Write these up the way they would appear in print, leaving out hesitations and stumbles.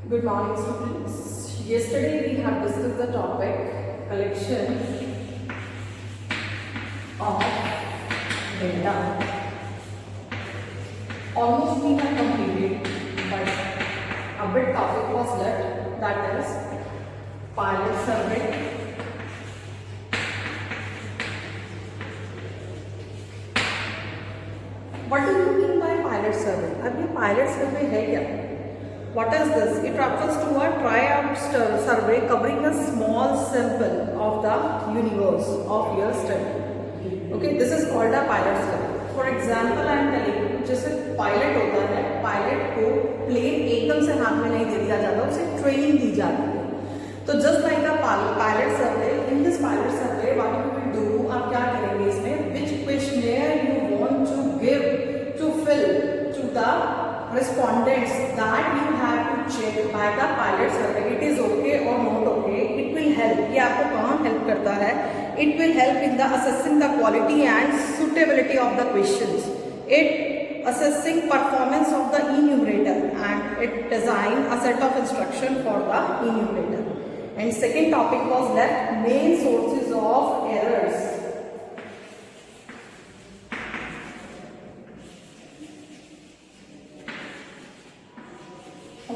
Good morning, students. Yesterday we have discussed the topic collection of data. Almost we have completed, but a bit topic was left, that is pilot survey. What do you mean by pilot survey? अब ये pilot survey है क्या? What is this? It refers to a tryout survey covering a small sample of the universe of your study. Okay, this is called a pilot survey. For example, I am telling you, जैसे pilot होता है, pilot को plane एकदम से हाथ में नहीं दे दिया जाता, उसे ट्रेनिंग दी जाती है. तो just like a pilot survey, in this pilot survey what you will do, आप क्या करेंगे इसमें, which questionnaire you want to give to fill to the respondents that you have to check by the pilot survey. It is okay or not okay. It will help. ये आपको कहाँ help करता है? It will help in the assessing the quality and suitability of the questions. It assessing performance of the enumerator and it design a set of instruction for the enumerator. And second topic was left main sources of errors.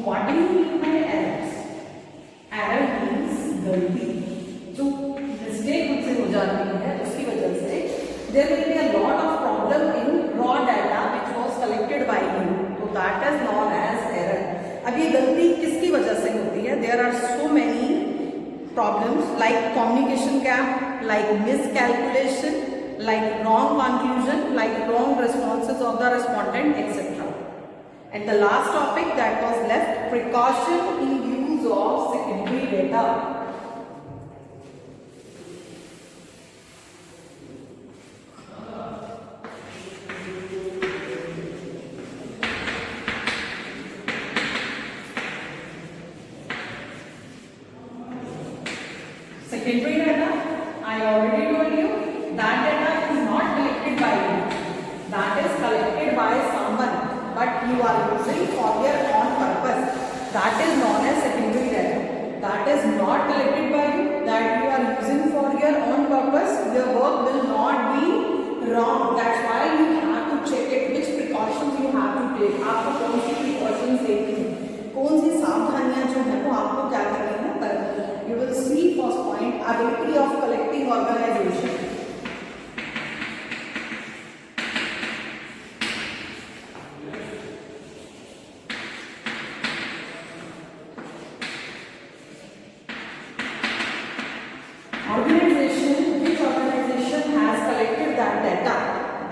What do you mean by errors? Error means गलती. जो mistake मुझसे हो जाती है उसकी वजह से there will be a lot of problem in raw data which was collected by you. So that is known as error. अब ये गलती किसकी वजह से होती है? There are so many problems like communication gap, like miscalculation, like wrong conclusion, like wrong responses of the respondent, etc. And the last topic that was left, precaution in use of secondary data. Secondary data, I already told you, that data is not collected by you. That is collected by someone, but you are using for your own purpose. That is known as secondary data. That is not collected by you, that you are using for your own purpose. Your work will not be wrong. That's why you have to check it. Which precautions you have to take. आपको कौन सी precautions लेनी है, कौन सी सावधानियां जो है वो आपको क्या करनी है, करनी है. You will see first point, ability of collecting organization. Organization, which organization has collected that data,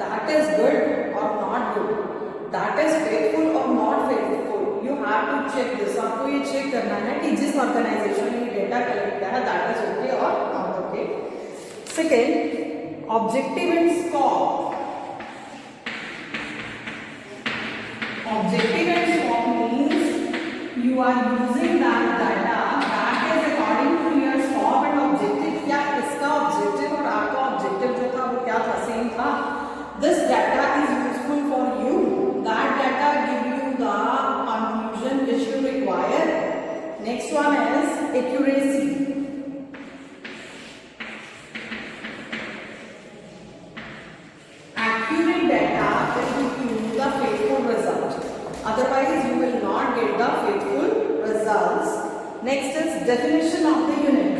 that is good or not good, that is faithful or not faithful. You have to check this. आपको ये check करना है कि जिस organization ने data collect किया है that is okay or not okay. Second, objective and scope. Objective and scope means you are using that data that is according to your scope and objective. क्या इसका objective और आपका objective जो था वो क्या था, same था. This data is useful for you. That data give you the conclusion which you require. Next one is accuracy. Accurate data will give you the faithful result. Otherwise, you will not get the faithful results. Next is definition of the unit.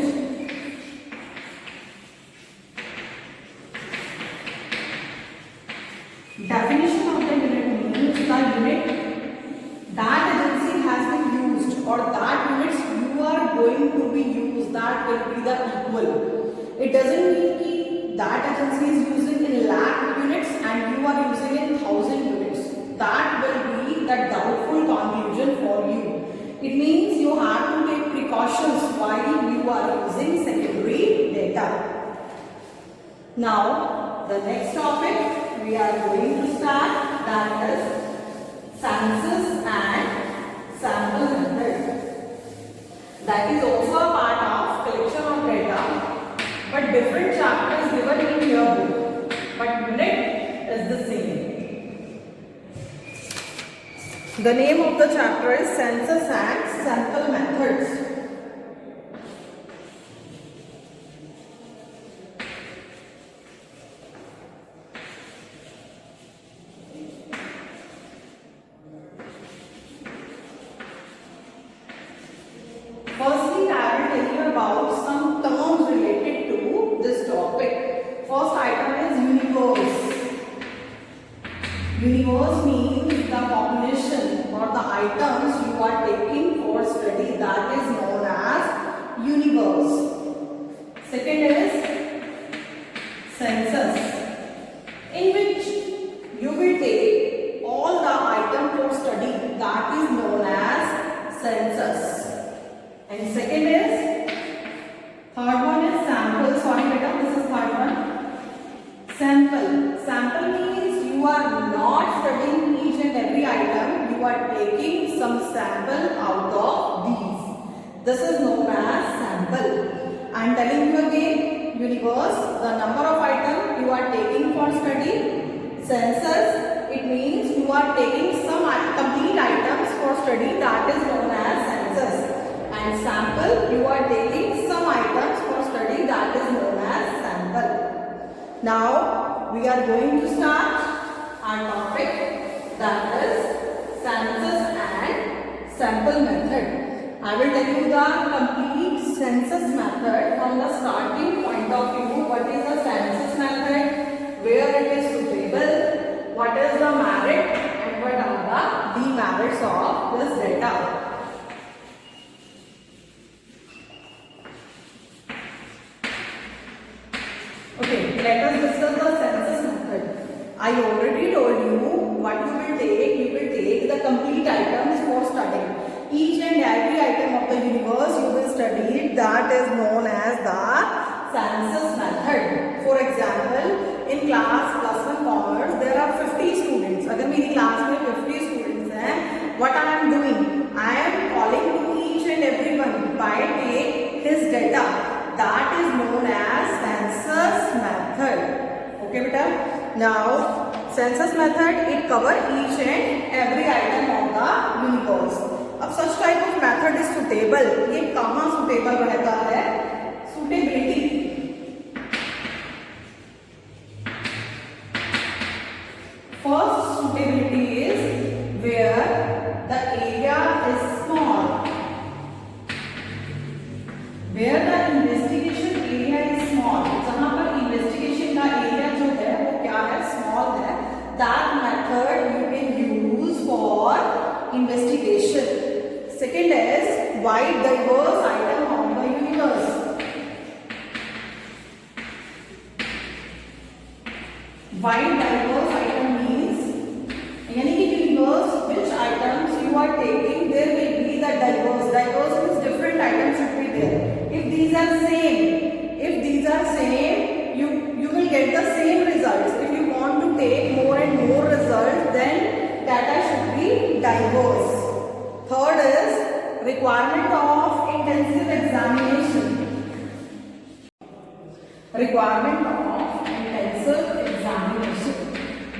Definition of the unit means the unit that agency has been used or that units you are going to be used, that will be the equal. It doesn't mean कि that agency is using in lakh units and you are using in 1000 units. That will be the doubtful conclusion for you. It means you have to take precautions while you are using secondary data. Now, the next topic we are going to start, that is census and sample method. That is also a part of collection of data, but different chapters given in your book, but unit is the same. The name of the chapter is Census and Sample Methods. Firstly, I will tell you about some terms related to this topic. First item is universe. Universe means the population or the items you are taking for study, that is known as universe. Second is census, in which you will take all the items for study, that is known as census. And second is, third one is sample. Sorry beta, this is third one. Sample. Sample means you are not studying each and every item, you are taking some sample out of these. This is known as sample. I am telling you again, universe, the number of items you are taking for study. Census, it means you are taking some complete items for study, that is known as census. And sample, you are taking some items for study, that is known as sample. Now we are going to start our topic, that is census and sample method. I will tell you the complete census method from the starting point of view. What is the census method, where it is suitable, what is the merit, and what are the demerits of this data. Okay, let us discuss the census method. I already told you what you will take. You will take the complete items for studying. Each and every item of the universe you will study, that is known as the census method. For example, in class +1 commerce there are 50 students. अगर मेरी class में 50 students हैं, what I am doing? I am calling to each and everyone by take his data. That is known as census method. Okay beta? Now census method, it cover each and every item of the universe. अब such type of method is suitable. ये कहाँ suitable रहता है? Suitability. First suitability is where the area is small. Where the investigation area is small, जहाँ पर investigation का area जो है वो क्या है, small है, that method you can use for investigation. Second is wide diverse item of the universe. Wide diverse item means यानी कि universe which items you are taking, there will be the diverse. Diverse means different items should be there. If these are same, you will get the same results. If you want to take more and more results, then data should be diverse. Third is requirement of intensive examination. Requirement of intensive examination,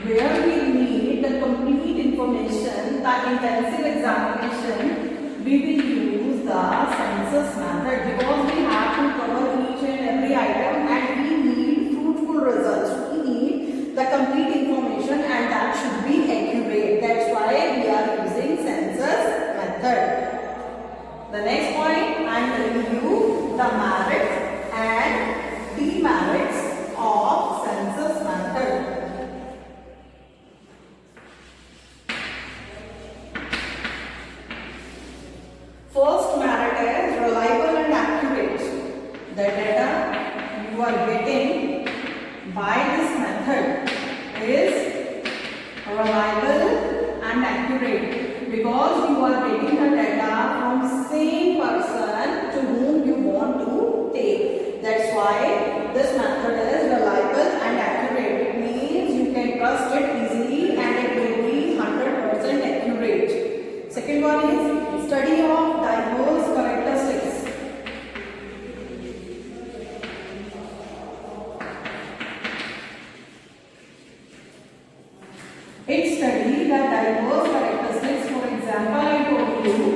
where we need the complete information. The intensive examination, we will use the census method because we have to cover each and every item and we need fruitful results. We need the complete information and that should be accurate. That's why we are using census method. The next point, I am telling you the merits and demerits of census method. First merit is reliable and accurate. The data you are getting by this method is reliable and accurate because you are getting the data from same person to whom you want to take. That's why this method is reliable and accurate. It means you can trust it easily and it will be 100% accurate. Second one is study of diverse characteristics. It studies the diverse characteristics. For you,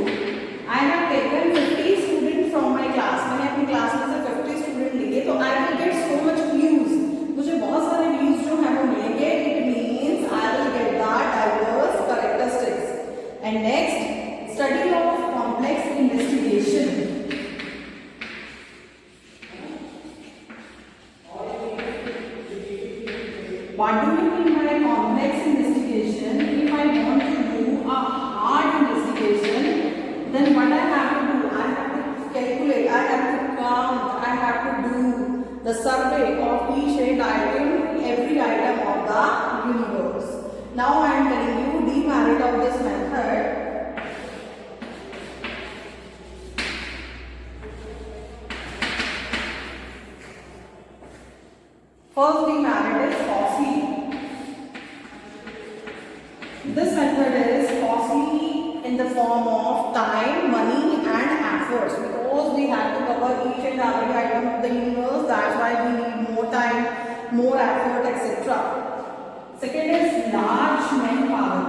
I have taken 50 students from my class. मैंने अपनी class में से 50 student लिए, तो I will get so much views. मुझे बहुत सारे views जो है वो मिलेंगे. It means I will get the diverse characteristics. And next, study of complex investigation. What do you mean by complex investigation? If I want to do a hard investigation, then what I have to do? I have to calculate, I have to count, I have to do the survey of each and item, every item of the universe. Now I am telling you demerit of this method. First demerit is costly. This method is costly in the form of time, money and efforts, because we have to cover each and every item of the universe. That's why we need more time, more effort, etc. Second is large manpower.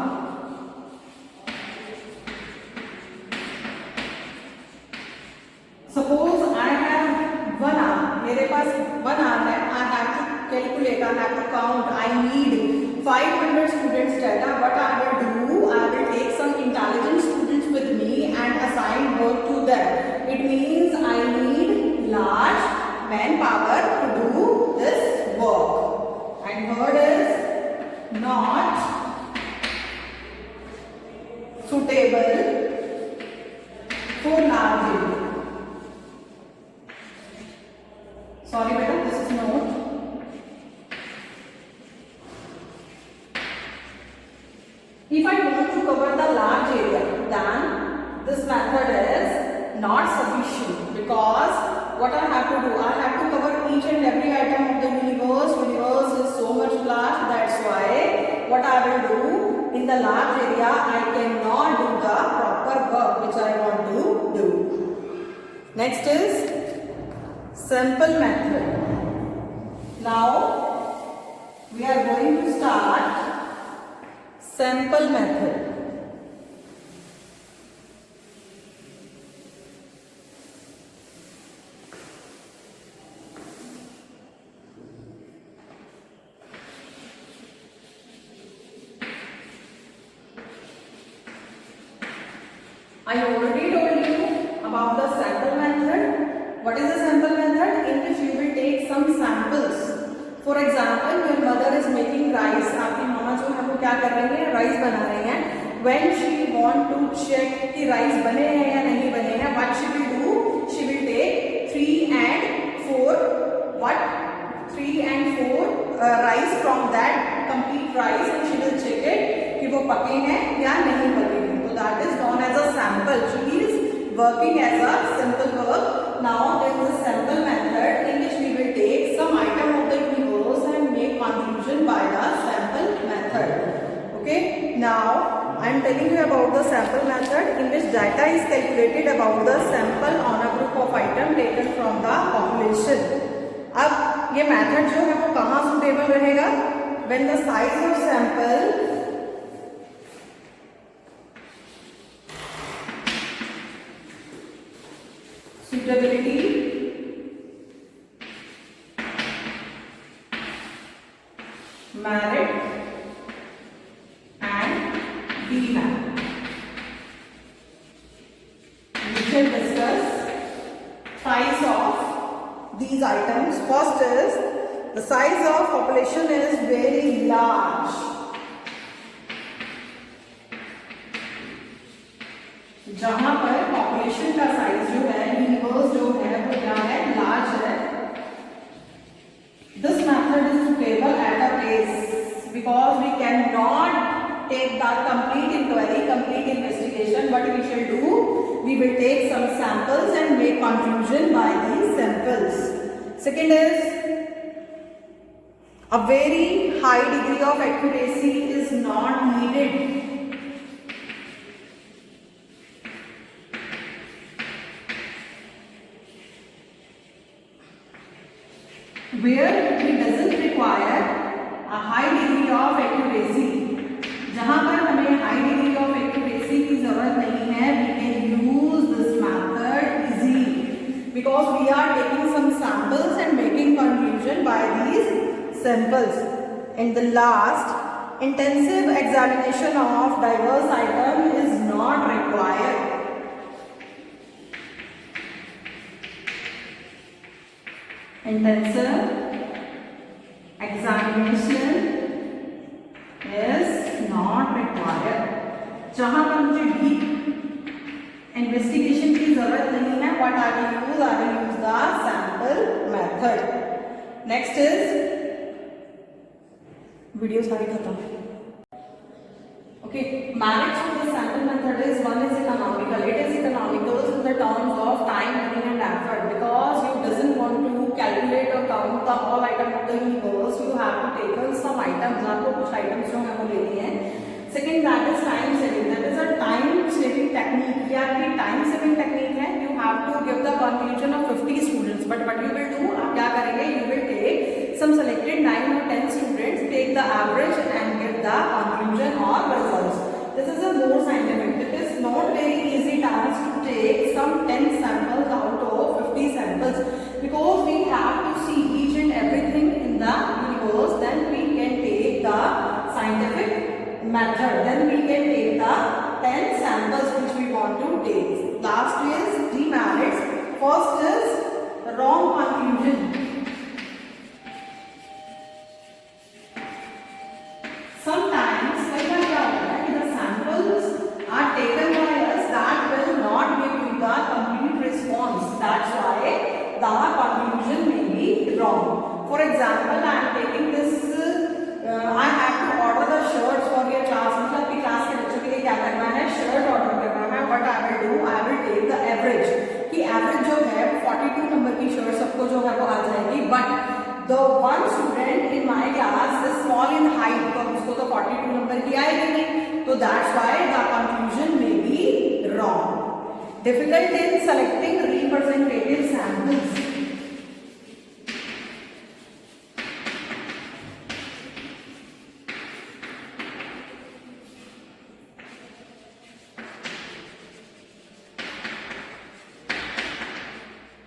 Suppose I have 1 hour, मेरे पास 1 hour है, I have to calculate, I have to count, I need 500 students data. What I will do, I will take some intelligent students with me and assign work to them. It means I need large manpower to do this work. And third is not suitable for large area. Sorry beta, this is note. If I want to cover the large area, then this method is not sufficient, because what I have to do, I have to cover each and every item of the universe. Universe is so much large, that's why what I will do, in the large area I cannot do the proper work which I want to do. Next is sample method. Now we are going to start sample method. I already told you about the sample method. What is the sample method? In which you will take some samples. For example, your mother is making rice. आपकी मामा जो है वो क्या कर रही है? Rice बना रही हैं. When she want to check कि rice बने हैं या नहीं बने हैं, what she will do? She will take 3 and 4 rice from that complete rice, and she will check it कि वो पके हैं या नहीं पके हैं. So that is known as a sample. She is working as a simple work. Now there is a sample method in which we will take some item of the universe and make conclusion by the sample method. Okay. Now I am telling you about the sample method in which data is calculated about the sample on a group of item taken from the population. अब ये method जो है वो कहाँ suitable रहेगा? When the size of sample suitability, merit and demerit. We shall discuss size of these items. First is the size of population is very large. जहां पर population का साइज जो है, यूनिवर्स जो है वो क्या है? लार्ज है. This method is suitable at a place because we cannot take the complete inquiry, complete investigation. What we shall do? We will take some samples and make conclusion by these samples. Second is a very high degree of accuracy is not needed. Where it doesn't require a high degree of accuracy, जहां पर हमें high degree of accuracy की जरूरत नहीं है, we we are taking some samples and making conclusion by these samples. In the last, intensive examination of diverse item is not required. Intensive examination is not required. जहां पर मुझे deep investigation की जरूरत नहीं है, what I will use the sample method. Next is video सारी खत्म. Okay, merits of the sample method is one is economical. It is economical in the terms of time, money and effort, because you doesn't want to calculate or count the whole item of the universe. You have to take some items. आपको कुछ items जो है वो लेनी है. Second, that is time saving. That is a time saving technique. या कि time saving technique है. You have to give the conclusion of 50 students. But what you will do? आप क्या करेंगे? You will take some selected 9 or 10 students, take the average and give the conclusion or results. This is a more scientific. It is not very easy task to take some 10 samples out of 50 samples, because we have to see each and everything in the universe. Then we can take the scientific method. Then we can take the 10 samples which we want to take. Last is demerits. First is wrong conclusion. Sometimes कई बार क्या होता है कि the samples are taken by us that will not give you the complete response. That's why the conclusion may be wrong. For example, I am taking this. I have to order the shirts for your class. मतलब कि class के बच्चों के लिए क्या करना है? Shirt order करना है. What I will do? I will take the average. कि average जो है 42 नंबर की shirt सबको जो है वो आ जाएगी. But the one student in my class is small in height, तो उसको तो 42 नंबर की आएगी नहीं. तो that's why the conclusion may be wrong. Difficult in selecting representative samples.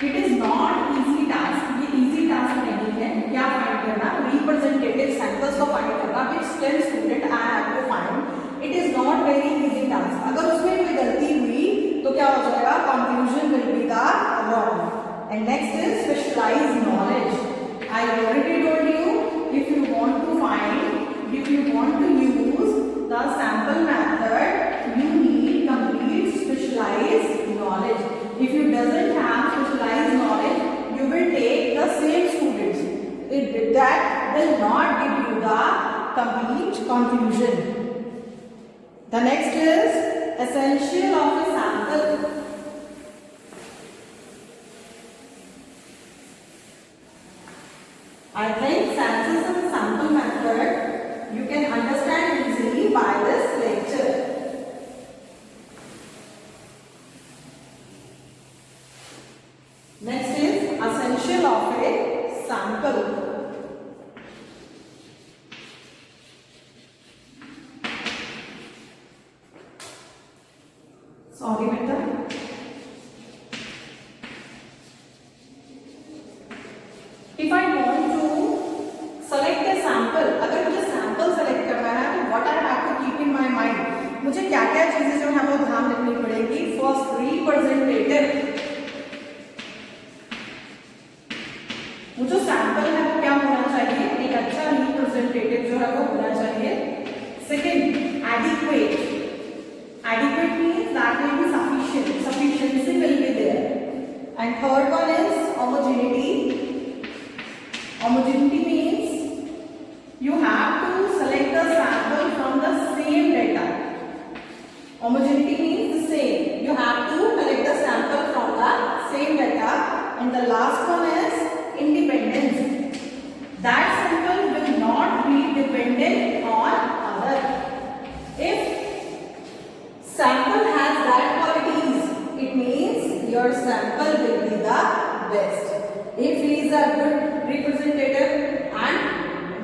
It is not easy task. ये easy task नहीं है. क्या find करना? Representative samples को find करना. Which 10 student I have to find. It is not very easy task. अगर उसमें कोई गलती हुई तो क्या हो जाएगा? Conclusion will be the wrong. And next is specialized knowledge. I already told you, if you want to find, if you want to use the sample method, you need complete specialized knowledge. If you doesn't have specialized knowledge, you will take the same students. That will not give you the complete conclusion. The next is essential of a sample. I think senses and sample method you can understand easily by this lecture. Next is essential of a sample. Sorry बेटा. If I want to select a sample, अगर मुझे sample select करना है तो what I have to keep in my mind, मुझे क्या क्या चीजें जो है वो ध्यान रखनी पड़ेगी. First, representative. वो जो सैंपल है वो क्या होना चाहिए? एक अच्छा रिप्रेजेंटेटिव जो है वो होना चाहिए. Second, adequate. Adequate means that will be sufficient. Sufficiency will be there. And third one is homogeneity. Homogeneity means you have to select the sample from the same data. Homogeneity means the same. You have to collect the sample from the same data. And the last one is independence. That sample will not be dependent on other. If sample has that qualities, it means your sample will be the best. If he is a good representative and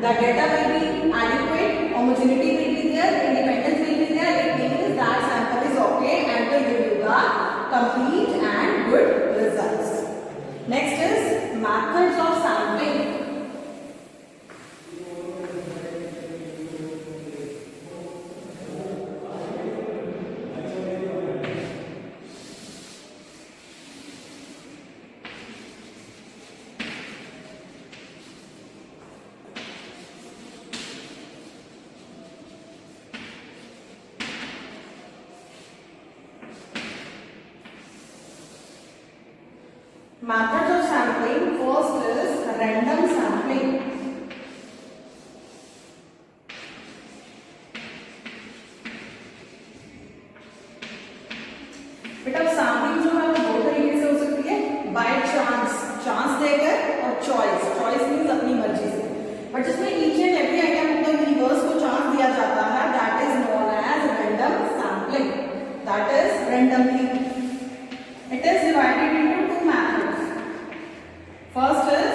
the data will be adequate, homogeneity will be there, independence will be there, it means that sample is okay and will give you the complete and good results. Next is methods of sampling. Methods of sampling. First is random sampling. बेटा sampling जो है वो दो तरीके से हो सकती है, बाय चांस, चांस देकर, और चॉइस, चॉइस मीन्स अपनी मर्जी से। बट जिसमें each and every item of the universe को चांस दिया जाता है, that is known as random sampling, that is randomly. It is divided into two methods. First is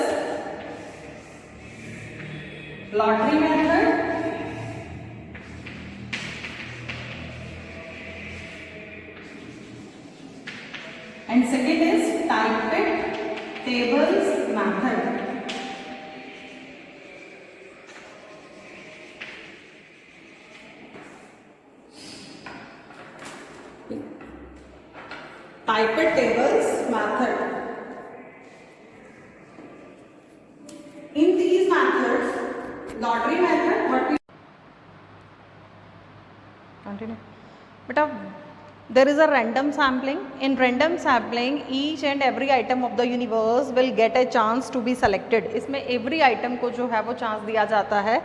lottery method, and second is typed tables method. Typed tables method. In these methods, lottery method, what we continue. But there is a random sampling. In random sampling, each and every item of the universe will get a chance to be selected. इसमें every item को जो है वो chance दिया जाता है.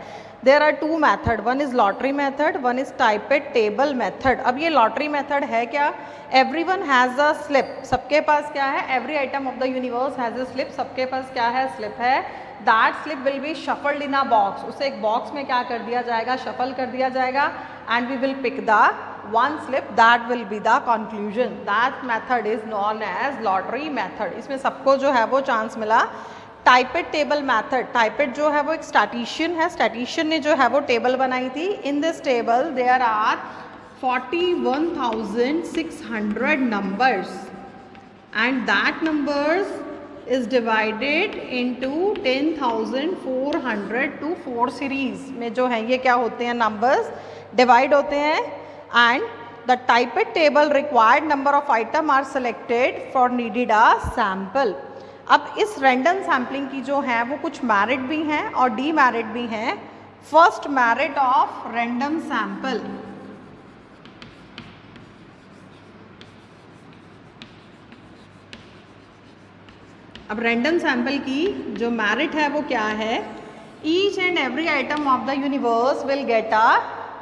There are two method. One is lottery method. One is typed table method. अब ये lottery method है क्या? Everyone has a slip. सबके पास क्या है? Every item of the universe has a slip. सबके पास क्या है? Slip है. That slip will be shuffled in a box. उसे एक box में क्या कर दिया जाएगा? Shuffle कर दिया जाएगा. And we will pick the one slip, that will be the conclusion. That method is known as lottery method. इसमें सबको जो है वो चांस मिला. टाइपेड टेबल मेथड, टाइपेड जो है वो एक स्टैटिशियन है, स्टैटिशियन ने जो है वो टेबल बनाई थी. In this table there are 41,600 numbers and that numbers is divided into 10,400 to 4 series में जो है ये क्या होते हैं, नंबर्स डिवाइड होते हैं. And the typed table required number of item are selected for needed a sample. अब इस random sampling की जो है वो कुछ merit भी हैं और demerit भी हैं. First merit of random sample. अब random sample की जो merit है वो क्या है? Each and every item of the universe will get a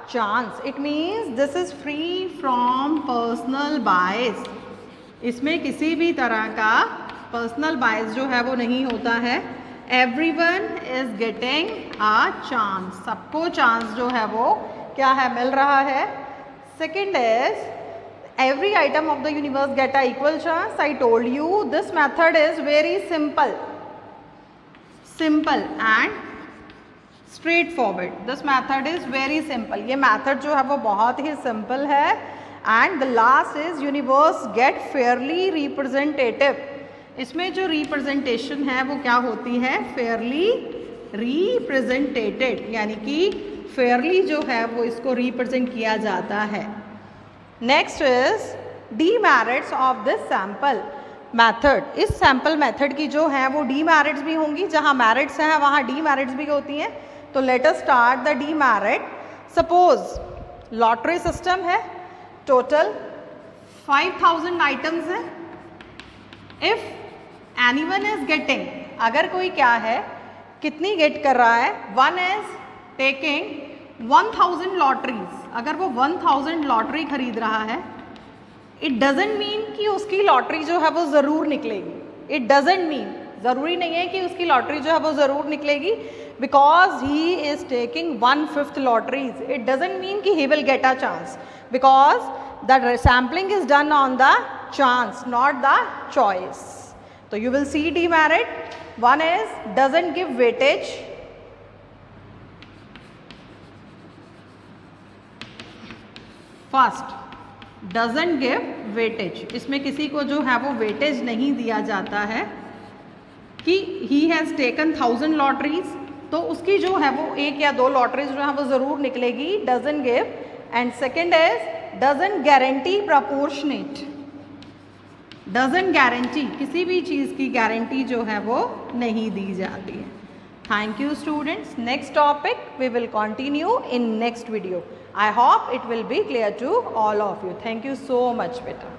chance. It means this is free from personal bias. इसमें किसी भी तरह का personal bias जो है वो नहीं होता है. Everyone is getting a chance. सबको chance जो है वो क्या है, मिल रहा है. Second is every item of the universe get a equal chance. I told you this method is very simple and straightforward. This method is very simple. ये method जो है वो बहुत ही सिंपल है. And the last is universe get fairly representative. इसमें जो रिप्रेजेंटेशन है वो क्या होती है, फेयरली रिप्रेजेंटेटेड, यानी कि फेयरली जो है वो इसको रिप्रेजेंट किया जाता है. Next is demerits of this sample method. इस सैम्पल मैथड की जो है वो डीमेरिट्स भी होंगी. जहाँ मेरिट्स हैं वहाँ डीमेरिट्स भी होती हैं. तो let us start the demerit. Suppose lottery system है, टोटल 5000 आइटम्स है. इफ एनीवन इज गेटिंग, अगर कोई क्या है, कितनी गेट कर रहा है, वन इज टेकिंग 1000 लॉटरीज. अगर वो 1000 लॉटरी खरीद रहा है, इट डजेंट मीन कि उसकी लॉटरी जो है वो ज़रूर निकलेगी. इट डजेंट मीन, ज़रूरी नहीं है कि उसकी लॉटरी जो है वो ज़रूर निकलेगी. Because he is taking 1/5 lotteries, it doesn't mean कि he will get a chance, because the sampling is done on the chance, not the choice. तो you will see demerit. One is doesn't give weightage. First, doesn't give weightage. इसमें किसी को जो है वो weightage नहीं दिया जाता है. कि ही हैज़ टेकन 1000 लॉटरीज, तो उसकी जो है वो 1 या 2 लॉटरीज जो है वो ज़रूर निकलेगी, doesn't give. And second is doesn't guarantee proportionate, doesn't guarantee, किसी भी चीज़ की गारंटी जो है वो नहीं दी जाती है। Thank you students. Next topic we will continue in next video. I hope it will be clear to all of you. Thank you so much बेटा।